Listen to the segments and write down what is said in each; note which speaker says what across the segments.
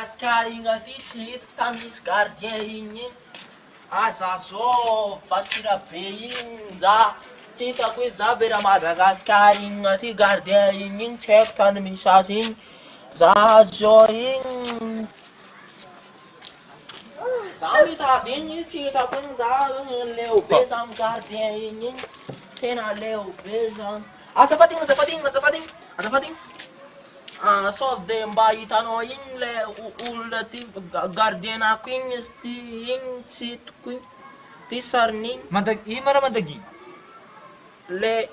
Speaker 1: Madagasikara igny aty tsy hitako tany misy gardien igny. Aza zao Vasira be igny za tsy hitako hoe za vera Madagasikara igny aty gardien igny tsy haiko tany misy azy igny. Za zao igny za mitady igny tsy hitako igny za leo be za amy gardien igny tena leo be za. Azafady igny sao de mba hitanao igny le olona ty gardienako igny izy ty igny tsy hitako igny ty sariny igny.
Speaker 2: Ino ma raha Mandagy?
Speaker 1: Le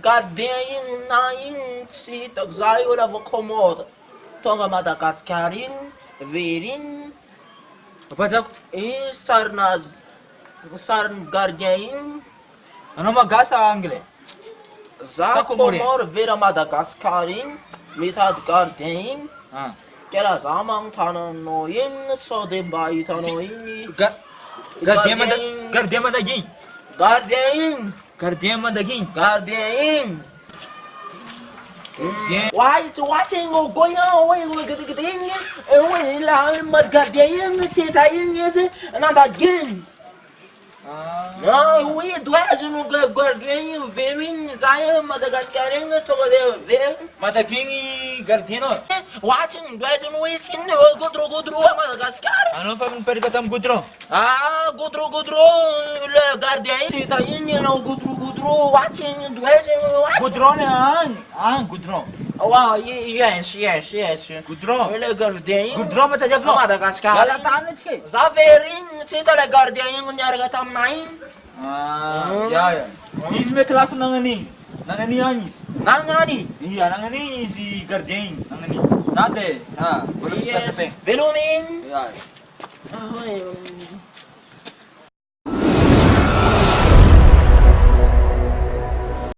Speaker 1: gardien igny na igny tsy hitako za io la vao kômôda tonga Madagasikara igny very igny
Speaker 2: Apazako,
Speaker 1: i sarinazy sariny gardien igny.
Speaker 2: anao Malagasy sa anglais?
Speaker 1: Za kômôra vera Madagasikara igny mitady gardien igny.
Speaker 2: Ah.
Speaker 1: Kera za magnontany aminao igny sao de mba hitanao igny
Speaker 2: Gardien Mandagy.
Speaker 1: gardien igny
Speaker 2: Gardien Mandagy.
Speaker 1: gardien igny.
Speaker 2: Bien.
Speaker 1: Watching o goya oi gede igny oi la mat gardien igny tsy hita igny izy nandaginy. Oui, dois no gardien igny very igny za Madagasikara igny tonga de very.
Speaker 2: Mandagy igny gardien anao?
Speaker 1: Watching dois no isin godro Madagasikara.
Speaker 2: Anao fa mipetraka tamy goudron?
Speaker 1: Godro le gardien igny tsy hita igny anao godro watching dois
Speaker 2: Goudron goudron.
Speaker 1: Yes.
Speaker 2: Goudron.
Speaker 1: Le gardien igny.
Speaker 2: Goudron matady avy
Speaker 1: Madagasikara.
Speaker 2: Lalatany atsika e.
Speaker 1: Za very igny tsy hita le gardien igny niaraka taminay igny.
Speaker 2: Ya. Izy me klasy nagnan'igny. Nagnan'igny agny izy.
Speaker 1: Nagnany.
Speaker 2: Iya, nagnan'igny izy gardien igny. Nagnan'igny. Za mbola misy latsapegna.
Speaker 1: Velomigny.
Speaker 2: Ya.
Speaker 1: Ah, ouais.